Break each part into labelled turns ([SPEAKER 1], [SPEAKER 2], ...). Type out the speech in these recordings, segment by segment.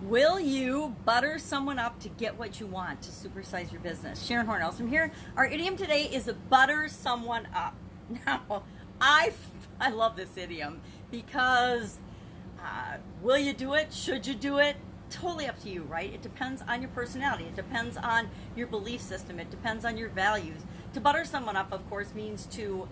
[SPEAKER 1] Will you butter someone up to get what you want to supersize your business? Sharon Horne-Ellstrom here. Our idiom today is butter someone up. Now, I love this idiom because will you do it? Should you do it? Totally up to you, right? It depends on your personality. It depends on your belief system. It depends on your values. To butter someone up, of course, means to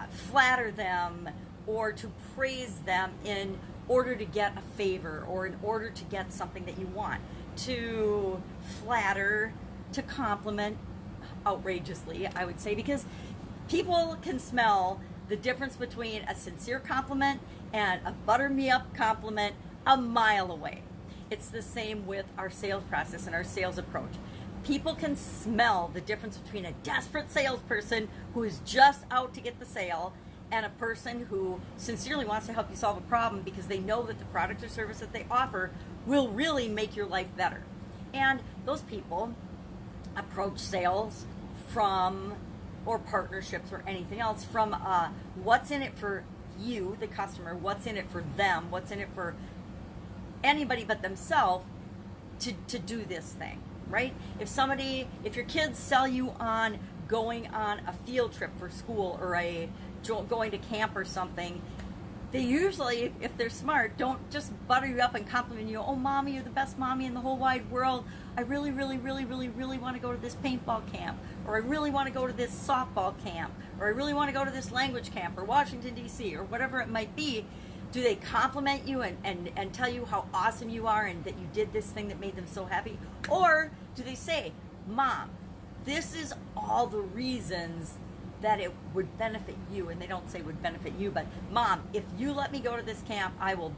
[SPEAKER 1] flatter them or to praise them in order to get a favor or in order to get something that you want. To flatter, to compliment outrageously, I would say, because people can smell the difference between a sincere compliment and a butter me up compliment a mile away. It's the same with our sales process and our sales approach. People can smell the difference between a desperate salesperson who is just out to get the sale and a person who sincerely wants to help you solve a problem because they know that the product or service that they offer will really make your life better. And those people approach sales from, or partnerships or anything else, from what's in it for you, the customer, what's in it for them, what's in it for anybody but themselves to do this thing, right? If your kids sell you on going on a field trip for school or going to camp or something, they usually, if they're smart, don't just butter you up and compliment you. Oh, mommy, you're the best mommy in the whole wide world. I really, really, really, really, really want to go to this paintball camp, or I really want to go to this softball camp, or I really want to go to this language camp, or Washington, D.C., or whatever it might be. Do they compliment you and tell you how awesome you are and that you did this thing that made them so happy? Or do they say, Mom, this is all the reasons that it would benefit you? And they don't say would benefit you, but Mom, if you let me go to this camp, I will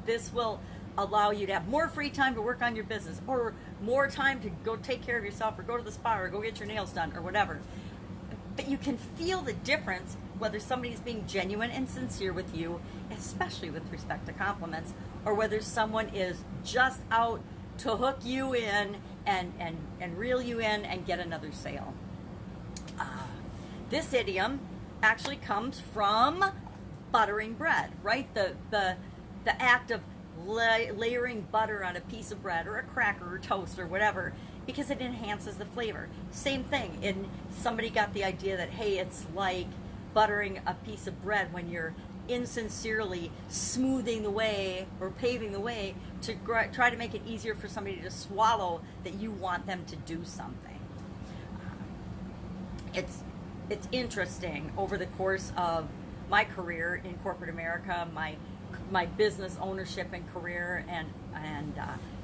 [SPEAKER 1] this will allow you to have more free time to work on your business, or more time to go take care of yourself, or go to the spa, or go get your nails done, or whatever. But you can feel the difference whether somebody's being genuine and sincere with you, especially with respect to compliments, or whether someone is just out to hook you in and reel you in and get another sale. This idiom actually comes from buttering bread, right? The act of layering butter on a piece of bread or a cracker or toast or whatever, because it enhances the flavor. Same thing, somebody got the idea that, hey, it's like buttering a piece of bread when you're insincerely smoothing the way or paving the way to try to make it easier for somebody to swallow that you want them to do something. It's interesting, over the course of my career in corporate America, my business ownership and career and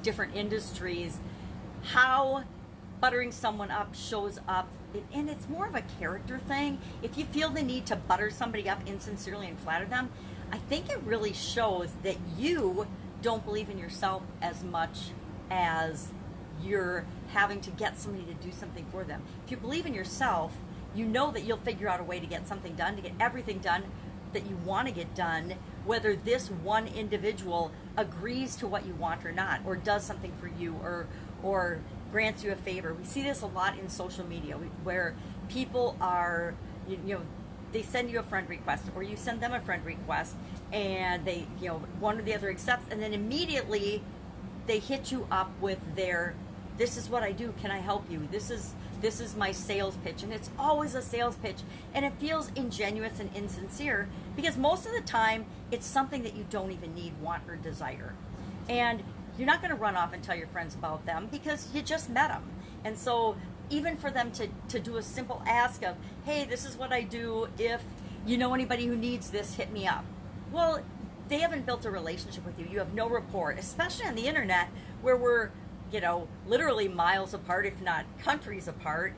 [SPEAKER 1] different industries, how buttering someone up shows up, and it's more of a character thing. If you feel the need to butter somebody up insincerely and flatter them, I think it really shows that you don't believe in yourself as much as you're having to get somebody to do something for them. If you believe in yourself, you know that you'll figure out a way to get something done, to get everything done that you want to get done, whether this one individual agrees to what you want or not, or does something for you, or grants you a favor. We see this a lot in social media, where people are, they send you a friend request, or you send them a friend request, and they, one or the other accepts, and then immediately they hit you up with this is what I do, can I help you? This is my sales pitch. And it's always a sales pitch, and it feels ingenuous and insincere, because most of the time it's something that you don't even need, want, or desire. And you're not going to run off and tell your friends about them because you just met them. And so even for them to do a simple ask of, hey, this is what I do, if you know anybody who needs this, hit me up. Well, they haven't built a relationship with you. You have no rapport, especially on the internet, where we're literally miles apart, if not countries apart.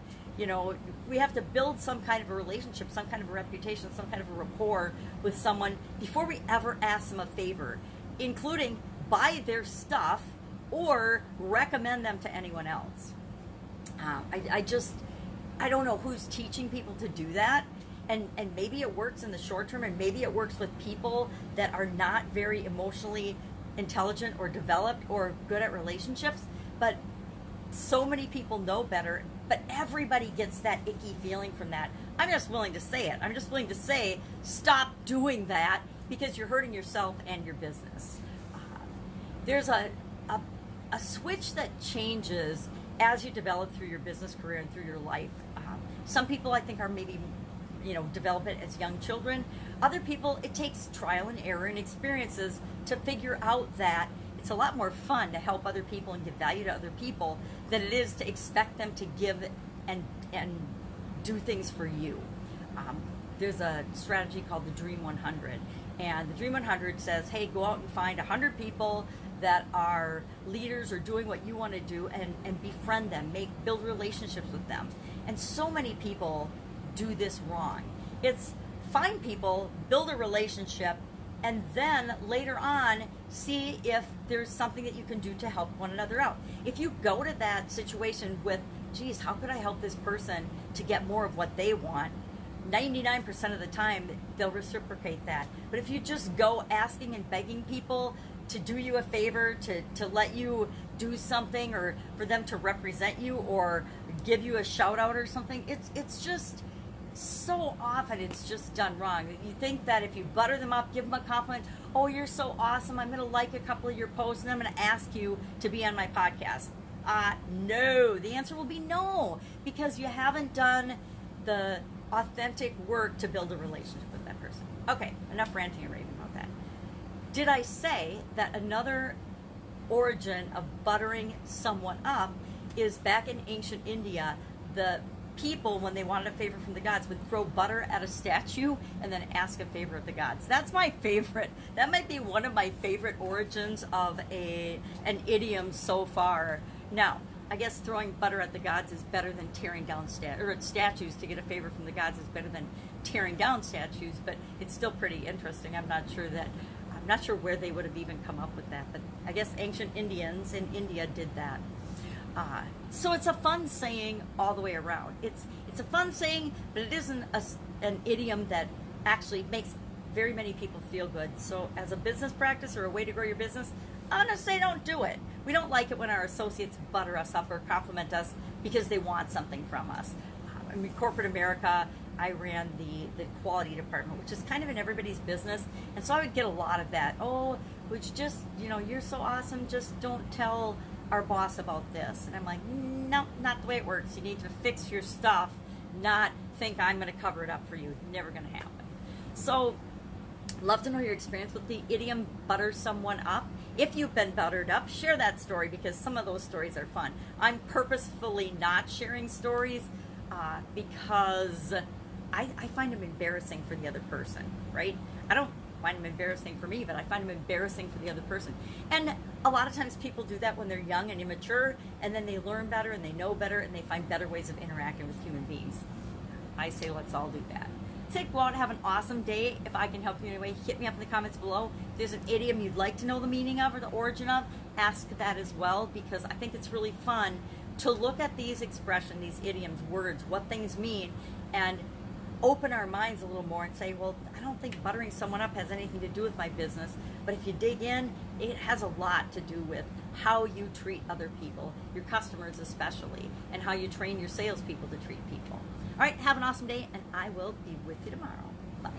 [SPEAKER 1] We have to build some kind of a relationship, some kind of a reputation, some kind of a rapport with someone before we ever ask them a favor, including buy their stuff or recommend them to anyone else. I don't know who's teaching people to do that. And maybe it works in the short term, and maybe it works with people that are not very emotionally intelligent or developed or good at relationships. But so many people know better, but everybody gets that icky feeling from that. I'm just willing to say it. I'm just willing to say, stop doing that, because you're hurting yourself and your business. There's a a switch that changes as you develop through your business career and through your life. Some people I think are maybe, develop it as young children. Other people, it takes trial and error and experiences to figure out that it's a lot more fun to help other people and give value to other people than it is to expect them to give and do things for you. There's a strategy called the Dream 100, and the Dream 100 says, hey, go out and find 100 people that are leaders or doing what you want to do, and befriend them, build relationships with them. And so many people do this wrong. It's find people, build a relationship, and then later on see if there's something that you can do to help one another out. If you go to that situation with, geez, how could I help this person to get more of what they want? 99% of the time, they'll reciprocate that. But if you just go asking and begging people to do you a favor, to let you do something, or for them to represent you or give you a shout out or something, it's just so often it's just done wrong. You think that if you butter them up, give them a compliment, oh, you're so awesome, I'm going to like a couple of your posts and I'm going to ask you to be on my podcast. No, the answer will be no, because you haven't done the authentic work to build a relationship with that person. Okay, enough ranting and raving about that. Did I say that another origin of buttering someone up is back in ancient India, the people, when they wanted a favor from the gods, would throw butter at a statue and then ask a favor of the gods. That's my favorite. That might be one of my favorite origins of an idiom so far. Now, I guess throwing butter at the gods is better than tearing down statues to get a favor from the gods is better than tearing down statues, but it's still pretty interesting. I'm not sure where they would have even come up with that, but I guess ancient Indians in India did that. So it's a fun saying all the way around. It's a fun saying, but it isn't an idiom that actually makes very many people feel good. So as a business practice or a way to grow your business, I'm gonna say don't do it. We don't like it when our associates butter us up or compliment us because they want something from us. In corporate America, I ran the quality department, which is kind of in everybody's business, and so I would get a lot of that. Oh, would you just, you're so awesome, just don't tell our boss about this. And I'm like, no, not the way it works. You need to fix your stuff, not think I'm going to cover it up for you. Never going to happen. So, love to know your experience with the idiom butter someone up. If you've been buttered up, share that story, because some of those stories are fun. I'm purposefully not sharing stories because I find them embarrassing for the other person, right? I don't find them embarrassing for me, but I find them embarrassing for the other person. And a lot of times people do that when they're young and immature, and then they learn better and they know better and they find better ways of interacting with human beings. I say let's all do that. Go out and have an awesome day. If I can help you in any way, hit me up in the comments below. If there's an idiom you'd like to know the meaning of or the origin of, ask that as well, because I think it's really fun to look at these expressions, these idioms, words, what things mean, and open our minds a little more and say, well, I don't think buttering someone up has anything to do with my business, but if you dig in, it has a lot to do with how you treat other people, your customers especially, and how you train your salespeople to treat people. All right, have an awesome day, and I will be with you tomorrow. Bye.